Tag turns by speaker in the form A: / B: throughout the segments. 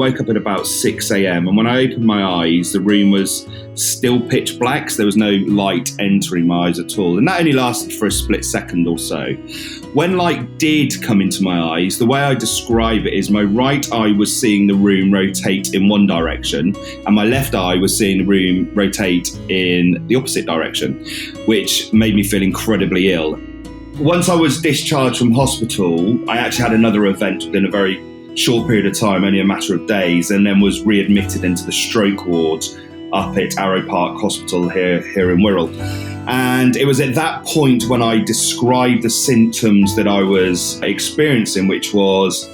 A: woke up at about 6 a.m. and when I opened my eyes, the room was still pitch black, so there was no light entering my eyes at all. And that only lasted for a split second or so. When light did come into my eyes, the way I describe it is my right eye was seeing the room rotate in one direction and my left eye was seeing the room rotate in the opposite direction, which made me feel incredibly ill. Once I was discharged from hospital, I actually had another event within a very short period of time, only a matter of days, and then was readmitted into the stroke ward up at Arrow Park Hospital here in Wirral. And it was at that point when I described the symptoms that I was experiencing, which was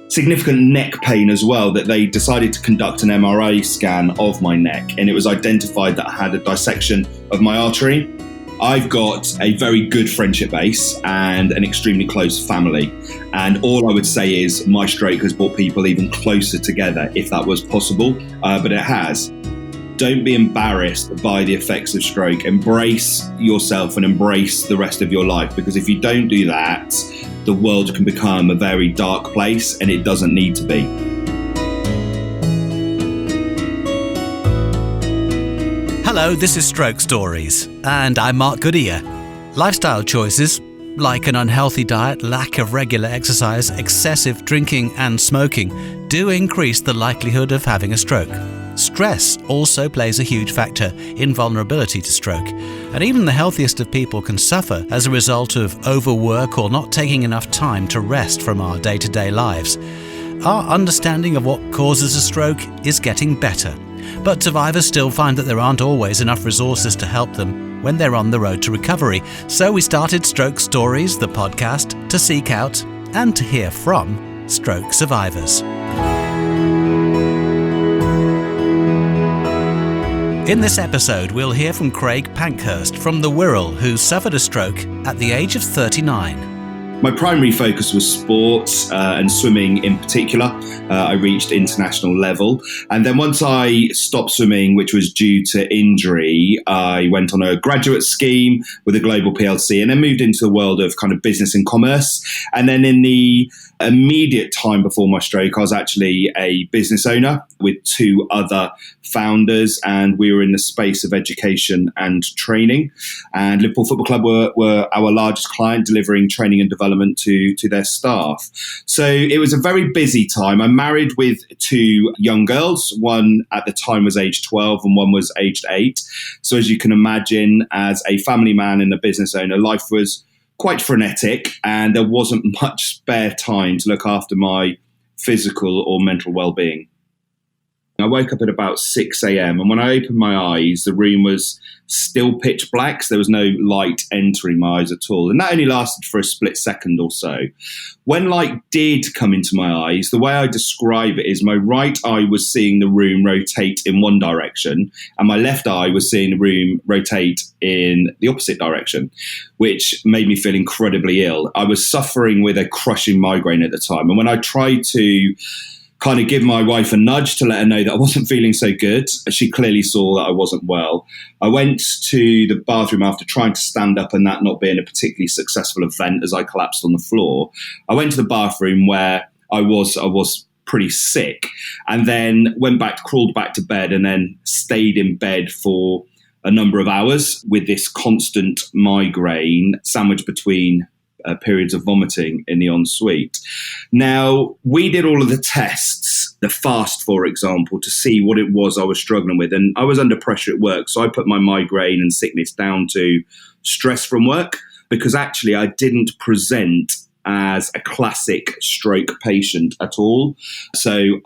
A: significant neck pain as well, that they decided to conduct an MRI scan of my neck, and it was identified that I had a dissection of my artery. I've got a very good friendship base and an extremely close family. And all I would say is my stroke has brought people even closer together, if that was possible, but it has. Don't be embarrassed by the effects of stroke. Embrace yourself and embrace the rest of your life, because if you don't do that, the world can become a very dark place, and it doesn't need to be.
B: Hello, this is Stroke Stories, and I'm Mark Goodier. Lifestyle choices, like an unhealthy diet, lack of regular exercise, excessive drinking and smoking, do increase the likelihood of having a stroke. Stress also plays a huge factor in vulnerability to stroke, and even the healthiest of people can suffer as a result of overwork or not taking enough time to rest from our day-to-day lives. Our understanding of what causes a stroke is getting better, but survivors still find that there aren't always enough resources to help them when they're on the road to recovery. So we started Stroke Stories, the podcast, to seek out and to hear from stroke survivors. In this episode, we'll hear from Craig Pankhurst from the Wirral, who suffered a stroke at the age of 39.
A: My primary focus was sports and swimming in particular. I reached international level. And then once I stopped swimming, which was due to injury, I went on a graduate scheme with a global PLC and then moved into the world of kind of business and commerce. And then in the immediate time before my stroke, I was actually a business owner with two other founders, and we were in the space of education and training. And Liverpool Football Club were our largest client, delivering training and development to their staff. So it was a very busy time. I'm married with two young girls. One at the time was aged 12 and one was aged 8. So as you can imagine, as a family man and a business owner, life was quite frenetic, and there wasn't much spare time to look after my physical or mental well-being. I woke up at about 6 a.m. and when I opened my eyes, the room was still pitch black, so there was no light entering my eyes at all. And that only lasted for a split second or so. When light did come into my eyes, the way I describe it is my right eye was seeing the room rotate in one direction and my left eye was seeing the room rotate in the opposite direction, which made me feel incredibly ill. I was suffering with a crushing migraine at the time. And when I tried to kind of give my wife a nudge to let her know that I wasn't feeling so good, she clearly saw that I wasn't well. I went to the bathroom after trying to stand up and that not being a particularly successful event as I collapsed on the floor. I went to the bathroom where I was pretty sick, and then crawled back to bed, and then stayed in bed for a number of hours with this constant migraine sandwiched between periods of vomiting in the ensuite. Now, we did all of the tests, the FAST, for example, to see what it was I was struggling with. And I was under pressure at work, so I put my migraine and sickness down to stress from work, because actually I didn't present as a classic stroke patient at all. So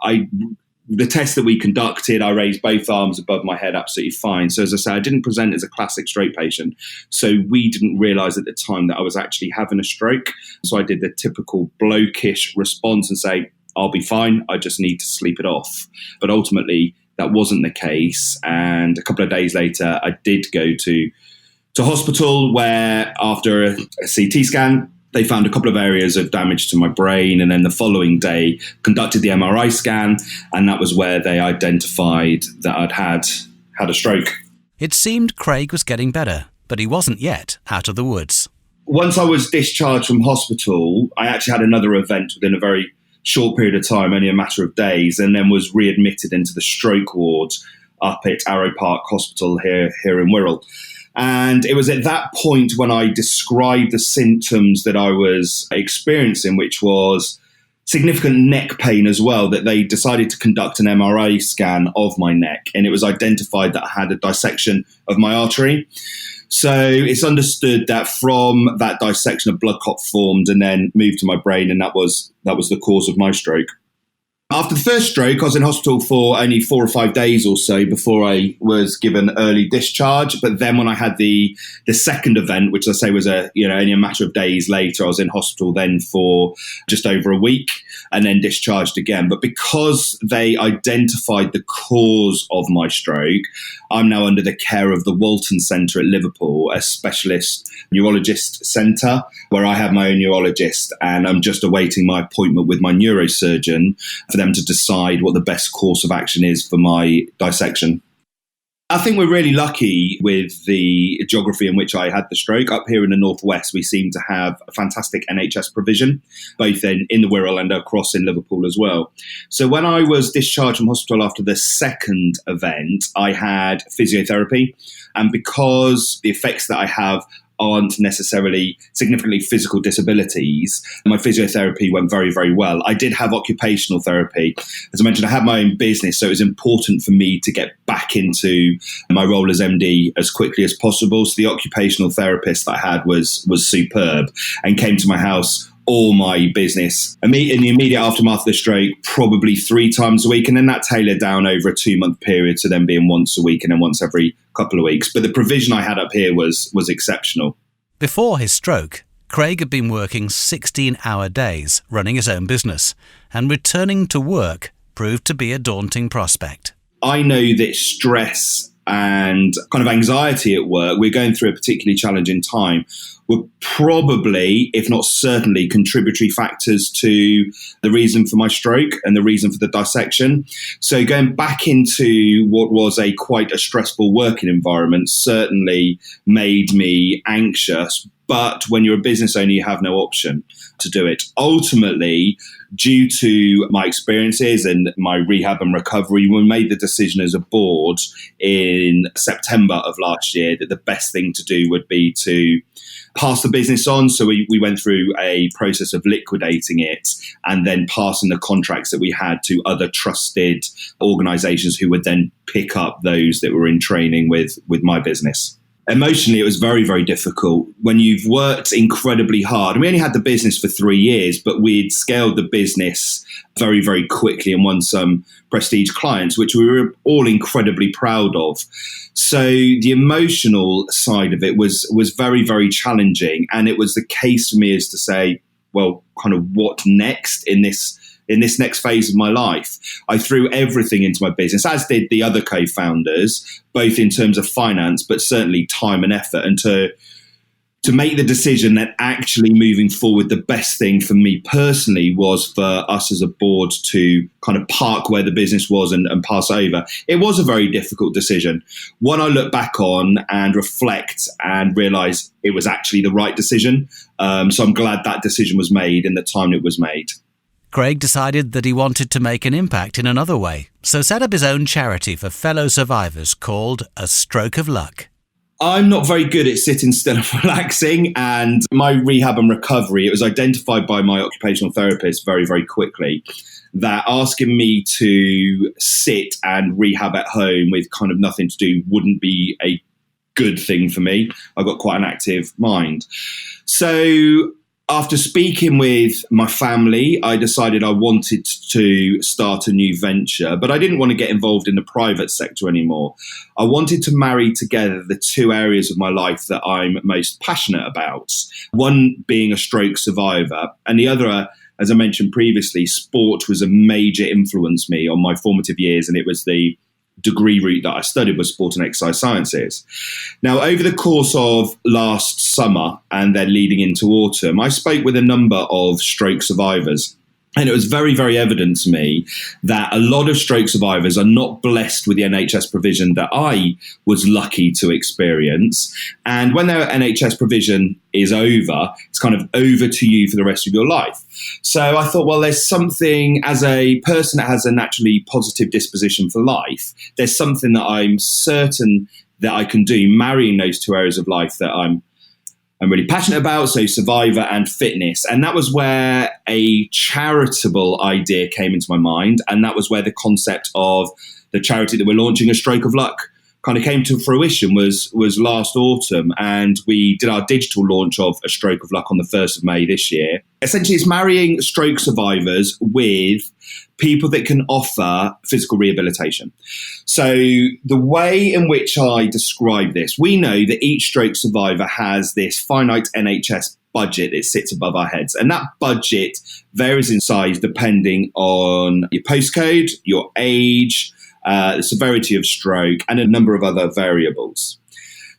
A: the test that we conducted, I raised both arms above my head absolutely fine. So as I say, I didn't present as a classic stroke patient. So we didn't realise at the time that I was actually having a stroke. So I did the typical blokish response and say, I'll be fine, I just need to sleep it off. But ultimately, that wasn't the case. And a couple of days later, I did go to hospital, where after a CT scan, they found a couple of areas of damage to my brain, and then the following day conducted the MRI scan, and that was where they identified that I'd had a stroke.
B: It seemed Craig was getting better, but he wasn't yet out of the woods.
A: Once I was discharged from hospital, I actually had another event within a very short period of time, only a matter of days, and then was readmitted into the stroke ward up at Arrow Park Hospital here in Wirral. And it was at that point when I described the symptoms that I was experiencing, which was significant neck pain as well, that they decided to conduct an MRI scan of my neck, and it was identified that I had a dissection of my artery. So it's understood that from that dissection, a blood clot formed and then moved to my brain, and that was the cause of my stroke. After the first stroke, I was in hospital for only 4 or 5 days or so before I was given early discharge. But then when I had the second event, which I say was only a matter of days later, I was in hospital then for just over a week and then discharged again. But because they identified the cause of my stroke, I'm now under the care of the Walton Centre at Liverpool, a specialist neurologist centre where I have my own neurologist, and I'm just awaiting my appointment with my neurosurgeon for them to decide what the best course of action is for my dissection. I think we're really lucky with the geography in which I had the stroke. Up here in the northwest, we seem to have a fantastic NHS provision, both in the Wirral and across in Liverpool as well. So when I was discharged from hospital after the second event, I had physiotherapy. And because the effects that I have aren't necessarily significantly physical disabilities, my physiotherapy went very, very well. I did have occupational therapy. As I mentioned, I had my own business, so it was important for me to get back into my role as MD as quickly as possible. So the occupational therapist that I had was superb and came to my house all my business in the immediate aftermath of the stroke, probably 3 times a week. And then that tailored down over a 2-month period to then being once a week and then once every couple of weeks. But the provision I had up here was exceptional.
B: Before his stroke, Craig had been working 16-hour days running his own business, and returning to work proved to be a daunting prospect.
A: I know that stress and kind of anxiety at work, we're going through a particularly challenging time, were probably, if not certainly, contributory factors to the reason for my stroke and the reason for the dissection. So going back into what was quite a stressful working environment certainly made me anxious. But when you're a business owner, you have no option to do it. Ultimately, due to my experiences and my rehab and recovery, we made the decision as a board in September of last year that the best thing to do would be to pass the business on. So we went through a process of liquidating it and then passing the contracts that we had to other trusted organisations who would then pick up those that were in training with my business. Emotionally, it was very, very difficult when you've worked incredibly hard. We only had the business for 3 years, but we'd scaled the business very, very quickly and won some prestige clients, which we were all incredibly proud of. So the emotional side of it was very, very challenging. And it was the case for me is to say, well, kind of what next in this next phase of my life? I threw everything into my business, as did the other co-founders, both in terms of finance, but certainly time and effort, and to make the decision that actually moving forward, the best thing for me personally was for us as a board to kind of park where the business was and pass over. It was a very difficult decision. One I look back on and reflect and realise it was actually the right decision. So I'm glad that decision was made in the time it was made.
B: Craig decided that he wanted to make an impact in another way, so set up his own charity for fellow survivors called A Stroke of Luck.
A: I'm not very good at sitting still and relaxing, and my rehab and recovery, it was identified by my occupational therapist very, very quickly that asking me to sit and rehab at home with kind of nothing to do wouldn't be a good thing for me. I've got quite an active mind. So after speaking with my family, I decided I wanted to start a new venture, but I didn't want to get involved in the private sector anymore. I wanted to marry together the 2 areas of my life that I'm most passionate about, one being a stroke survivor, and the other, as I mentioned previously, sport was a major influence me on my formative years, and it was the degree route that I studied was sport and exercise sciences. Now, over the course of last summer and then leading into autumn, I spoke with a number of stroke survivors. And it was very, very evident to me that a lot of stroke survivors are not blessed with the NHS provision that I was lucky to experience. And when their NHS provision is over, it's kind of over to you for the rest of your life. So I thought, well, there's something, as a person that has a naturally positive disposition for life, there's something that I'm certain that I can do, marrying those two areas of life that I'm really passionate about, so survivor and fitness. And that was where a charitable idea came into my mind. And that was where the concept of the charity that we're launching, A Stroke of Luck, kind of came to fruition, was last autumn. And we did our digital launch of A Stroke of Luck on the 1st of May this year. Essentially, it's marrying stroke survivors with people that can offer physical rehabilitation. So the way in which I describe this, we know that each stroke survivor has this finite NHS budget that sits above our heads. And that budget varies in size depending on your postcode, your age, the severity of stroke, and a number of other variables.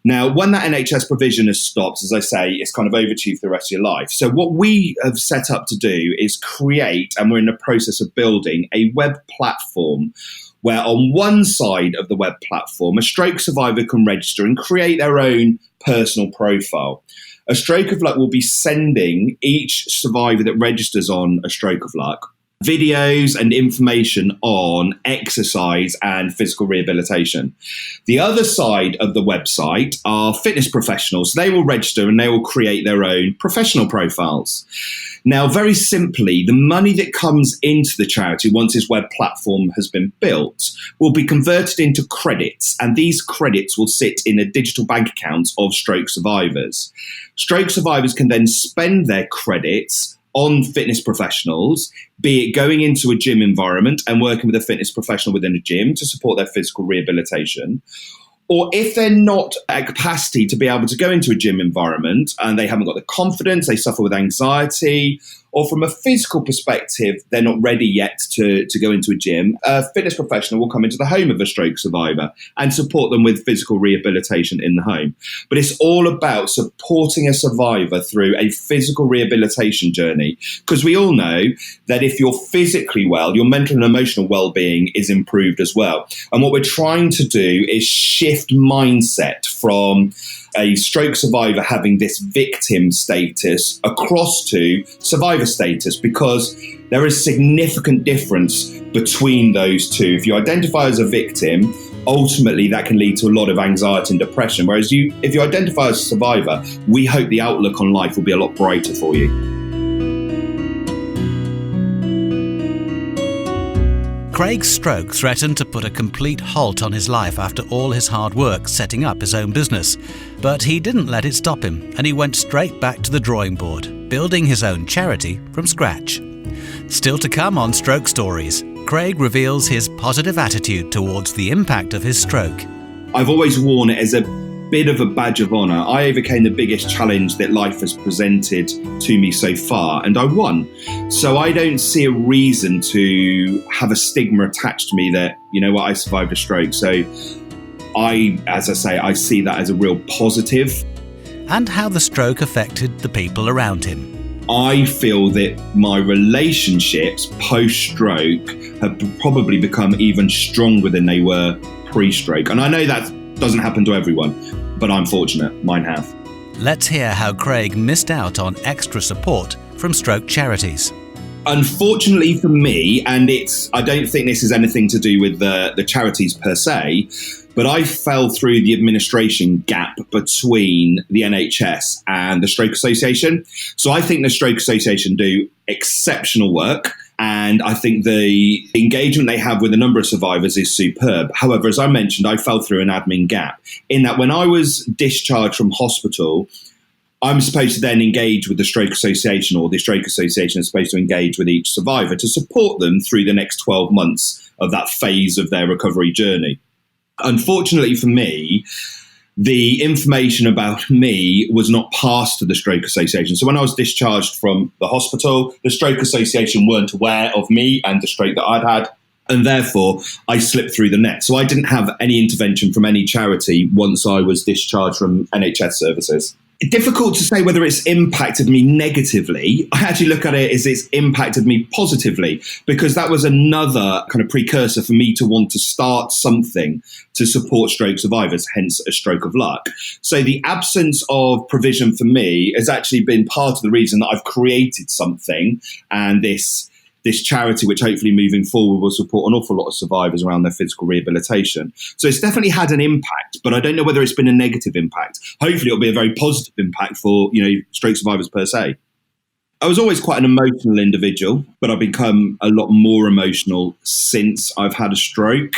A: Now, when that NHS provision has stopped, as I say, it's kind of over to you for the rest of your life. So what we have set up to do is create, and we're in the process of building, a web platform where on one side of the web platform, a stroke survivor can register and create their own personal profile. A Stroke of Luck will be sending each survivor that registers on A Stroke of Luck videos and information on exercise and physical rehabilitation. The other side of the website are fitness professionals. They will register and they will create their own professional profiles. Now, very simply, the money that comes into the charity once this web platform has been built will be converted into credits, and these credits will sit in a digital bank account of stroke survivors. Stroke survivors can then spend their credits on fitness professionals, be it going into a gym environment and working with a fitness professional within a gym to support their physical rehabilitation. Or if they're not at capacity to be able to go into a gym environment and they haven't got the confidence, they suffer with anxiety, or from a physical perspective, they're not ready yet to go into a gym, a fitness professional will come into the home of a stroke survivor and support them with physical rehabilitation in the home. But it's all about supporting a survivor through a physical rehabilitation journey, because we all know that if you're physically well, your mental and emotional well-being is improved as well. And what we're trying to do is shift mindset from a stroke survivor having this victim status across to survivor status, because there is significant difference between those two. If you identify as a victim, ultimately that can lead to a lot of anxiety and depression. Whereas if you identify as a survivor, we hope the outlook on life will be a lot brighter for you.
B: Craig's stroke threatened to put a complete halt on his life after all his hard work setting up his own business. But he didn't let it stop him, and he went straight back to the drawing board, building his own charity from scratch. Still to come on Stroke Stories, Craig reveals his positive attitude towards the impact of his stroke.
A: I've always worn it as a bit of a badge of honour. I overcame the biggest challenge that life has presented to me so far, and I won. So I don't see a reason to have a stigma attached to me that, you know what, I survived a stroke. So I see that as a real positive.
B: And how the stroke affected the people around him.
A: I feel that my relationships post-stroke have probably become even stronger than they were pre-stroke. And I know that doesn't happen to everyone, but I'm fortunate, mine have.
B: Let's hear how Craig missed out on extra support from stroke charities.
A: Unfortunately for me, and I don't think this is anything to do with the charities per se, but I fell through the administration gap between the NHS and the Stroke Association. So I think the Stroke Association do exceptional work, and I think the engagement they have with a number of survivors is superb. However, as I mentioned, I fell through an admin gap in that when I was discharged from hospital, I'm supposed to then engage with the Stroke Association, or the Stroke Association is supposed to engage with each survivor to support them through the next 12 months of that phase of their recovery journey. Unfortunately for me, the information about me was not passed to the Stroke Association. So when I was discharged from the hospital, the Stroke Association weren't aware of me and the stroke that I'd had, and therefore I slipped through the net. So I didn't have any intervention from any charity once I was discharged from NHS services. Difficult to say whether it's impacted me negatively. I actually look at it as it's impacted me positively, because that was another kind of precursor for me to want to start something to support stroke survivors, hence A Stroke of Luck. So the absence of provision for me has actually been part of the reason that I've created something, and this charity, which hopefully moving forward will support an awful lot of survivors around their physical rehabilitation. So it's definitely had an impact, but I don't know whether it's been a negative impact. Hopefully it'll be a very positive impact for, stroke survivors per se. I was always quite an emotional individual, but I've become a lot more emotional since I've had a stroke.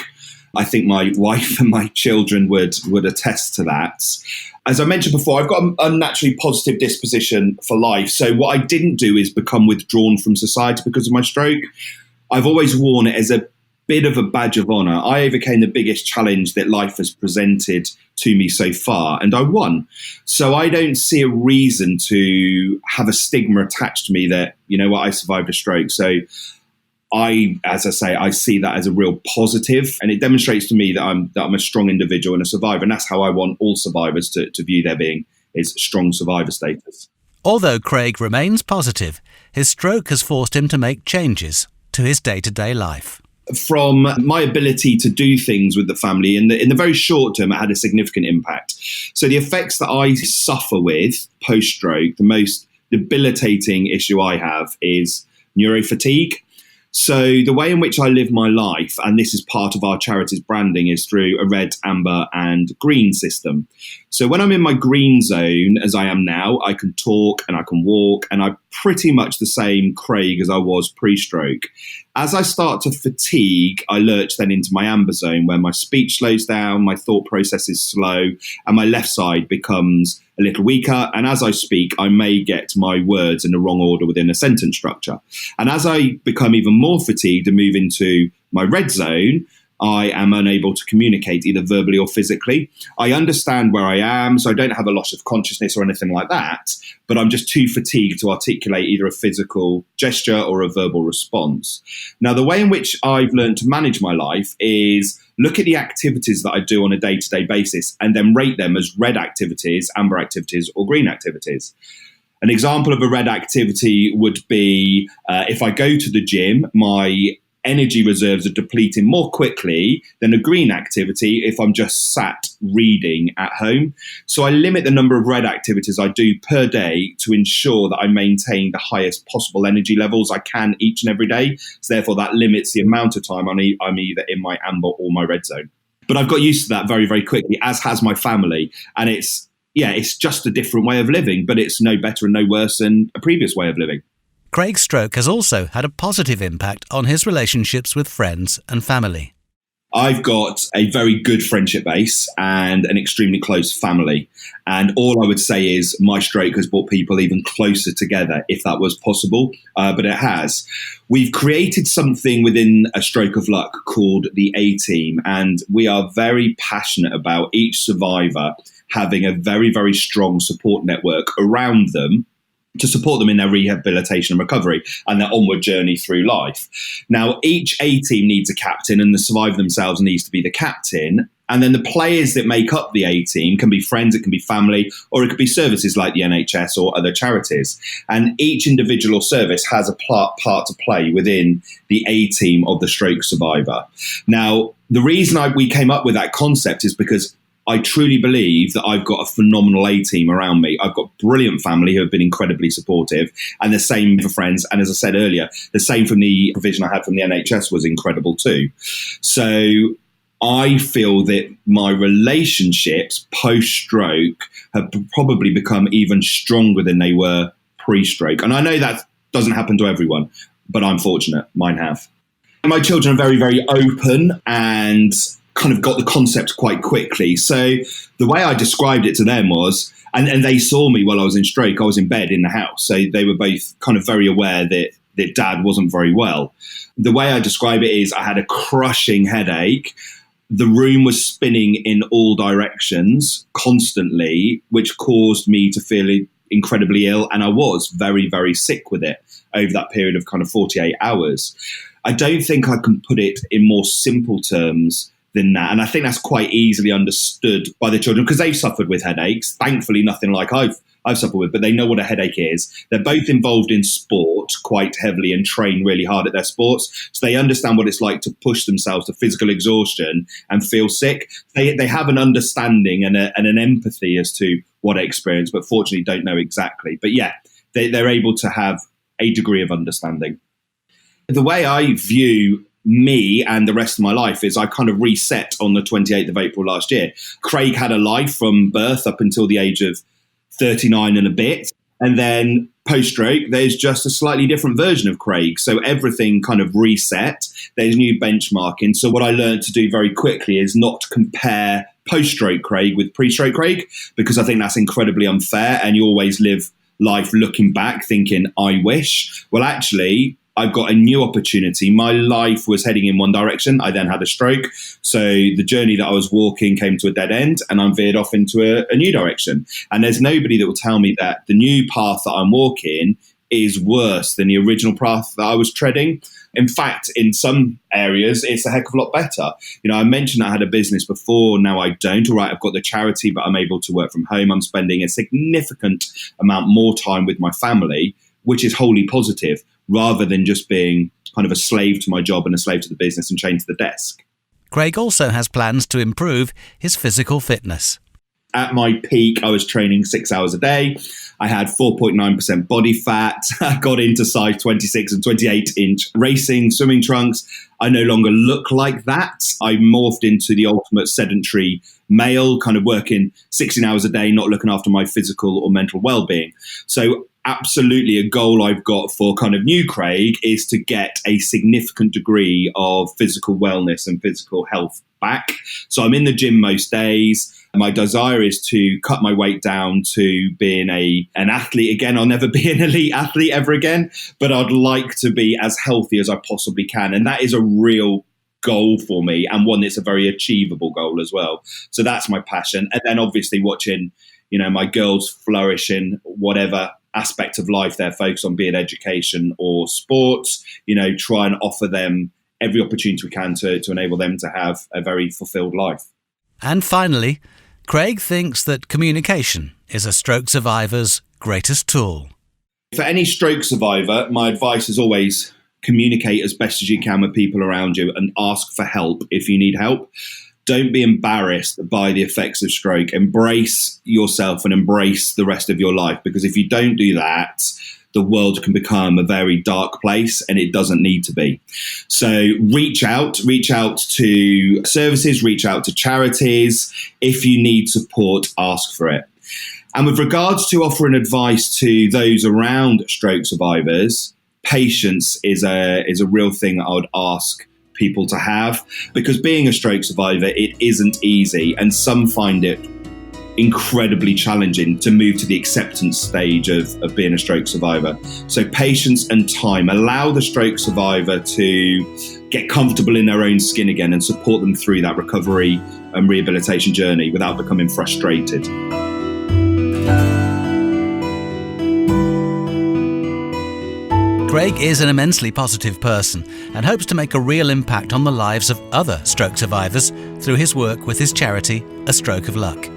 A: I think my wife and my children would attest to that. As I mentioned before, I've got an unnaturally positive disposition for life. So what I didn't do is become withdrawn from society because of my stroke. I've always worn it as a bit of a badge of honour. I overcame the biggest challenge that life has presented to me so far, and I won. So I don't see a reason to have a stigma attached to me that, I survived a stroke. So as I say, I see that as a real positive, and it demonstrates to me that I'm a strong individual and a survivor, and that's how I want all survivors to view their being, is strong survivor status.
B: Although Craig remains positive, his stroke has forced him to make changes to his day-to-day life.
A: From my ability to do things with the family, in the very short term, it had a significant impact. So the effects that I suffer with post-stroke, the most debilitating issue I have is neurofatigue. So the way in which I live my life, and this is part of our charity's branding, is through a red, amber and green system. So when I'm in my green zone, as I am now, I can talk and I can walk, and I'm pretty much the same Craig as I was pre-stroke. As I start to fatigue, I lurch then into my amber zone, where my speech slows down, my thought process is slow, and my left side becomes a little weaker. And as I speak, I may get my words in the wrong order within a sentence structure. And as I become even more fatigued and move into my red zone, I am unable to communicate either verbally or physically. I understand where I am, so I don't have a loss of consciousness or anything like that, but I'm just too fatigued to articulate either a physical gesture or a verbal response. Now, the way in which I've learned to manage my life is look at the activities that I do on a day-to-day basis and then rate them as red activities, amber activities, or green activities. An example of a red activity would be if I go to the gym, my energy reserves are depleting more quickly than a green activity if I'm just sat reading at home. So I limit the number of red activities I do per day to ensure that I maintain the highest possible energy levels I can each and every day. So therefore that limits the amount of time I'm either in my amber or my red zone. But I've got used to that very, very quickly, as has my family. And it's just a different way of living, but it's no better and no worse than a previous way of living.
B: Craig's stroke has also had a positive impact on his relationships with friends and family.
A: I've got a very good friendship base and an extremely close family. And all I would say is my stroke has brought people even closer together, if that was possible, but it has. We've created something within A Stroke of Luck called the A-Team, and we are very passionate about each survivor having a very, very strong support network around them to support them in their rehabilitation and recovery and their onward journey through life. Now, each A-team needs a captain, and the survivor themselves needs to be the captain. And then the players that make up the A-team can be friends, it can be family, or it could be services like the NHS or other charities. And each individual service has a part to play within the A-team of the stroke survivor. Now, the reason we came up with that concept is because I truly believe that I've got a phenomenal A-team around me. I've got brilliant family who have been incredibly supportive, and the same for friends. And as I said earlier, the same from the provision I had from the NHS was incredible too. So I feel that my relationships post-stroke have probably become even stronger than they were pre-stroke. And I know that doesn't happen to everyone, but I'm fortunate. Mine have. My children are very, very open and kind of got the concept quite quickly. So the way I described it to them was, and they saw me while I was in stroke, I was in bed in the house. So they were both kind of very aware that dad wasn't very well. The way I describe it is I had a crushing headache. The room was spinning in all directions constantly, which caused me to feel incredibly ill. And I was very, very sick with it over that period of kind of 48 hours. I don't think I can put it in more simple terms than that. And I think that's quite easily understood by the children because they've suffered with headaches. Thankfully, nothing like I've I've suffered with, but they know what a headache is. They're both involved in sport quite heavily and train really hard at their sports. So they understand what it's like to push themselves to physical exhaustion and feel sick. They have an understanding and an empathy as to what I experience, but fortunately don't know exactly. But yeah, they're able to have a degree of understanding. The way I view me and the rest of my life is I kind of reset on the 28th of April last year. Craig had a life from birth up until the age of 39 and a bit. And then post-stroke, there's just a slightly different version of Craig. So everything kind of reset. There's new benchmarking. So what I learned to do very quickly is not compare post-stroke Craig with pre-stroke Craig, because I think that's incredibly unfair. And you always live life looking back thinking, I wish. Well, actually, I've got a new opportunity. My life was heading in one direction. I then had a stroke. So the journey that I was walking came to a dead end, and I'm veered off into a new direction. And there's nobody that will tell me that the new path that I'm walking is worse than the original path that I was treading. In fact, in some areas, it's a heck of a lot better. You know, I mentioned I had a business before. Now I don't. All right, I've got the charity, but I'm able to work from home. I'm spending a significant amount more time with my family, which is wholly positive, rather than just being kind of a slave to my job and a slave to the business and chained to the desk.
B: Craig also has plans to improve his physical fitness.
A: At my peak, I was training 6 hours a day. I had 4.9% body fat. I got into size 26 and 28-inch racing swimming trunks. I no longer look like that. I morphed into the ultimate sedentary male, kind of working 16 hours a day, not looking after my physical or mental well-being. So absolutely a goal I've got for kind of new Craig is to get a significant degree of physical wellness and physical health back. So I'm in the gym most days. My desire is to cut my weight down to being an athlete again. I'll never be an elite athlete ever again, but I'd like to be as healthy as I possibly can. And that is a real goal for me, and one that's a very achievable goal as well. So that's my passion. And then obviously watching, you know, my girls flourish in whatever aspect of life they're focused on, be it education or sports, you know, try and offer them every opportunity we can to enable them to have a very fulfilled life.
B: And finally, Craig thinks that communication is a stroke survivor's greatest tool.
A: For any stroke survivor, my advice is always communicate as best as you can with people around you and ask for help if you need help. Don't be embarrassed by the effects of stroke. Embrace yourself and embrace the rest of your life, because if you don't do that, the world can become a very dark place, and it doesn't need to be. So reach out to services, reach out to charities. If you need support, ask for it. And with regards to offering advice to those around stroke survivors, patience is a real thing I would ask people to have, because being a stroke survivor, it isn't easy, and some find it incredibly challenging to move to the acceptance stage of being a stroke survivor. So patience and time. Allow the stroke survivor to get comfortable in their own skin again and support them through that recovery and rehabilitation journey without becoming frustrated.
B: Craig is an immensely positive person and hopes to make a real impact on the lives of other stroke survivors through his work with his charity, A Stroke of Luck.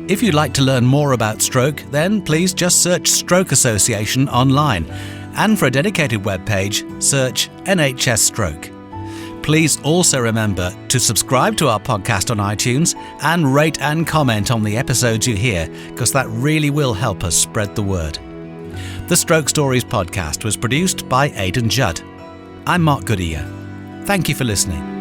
B: If you'd like to learn more about stroke, then please just search Stroke Association online, and for a dedicated webpage, search NHS Stroke. Please also remember to subscribe to our podcast on iTunes and rate and comment on the episodes you hear, because that really will help us spread the word. The Stroke Stories podcast was produced by Aidan Judd. I'm Mark Goodier. Thank you for listening.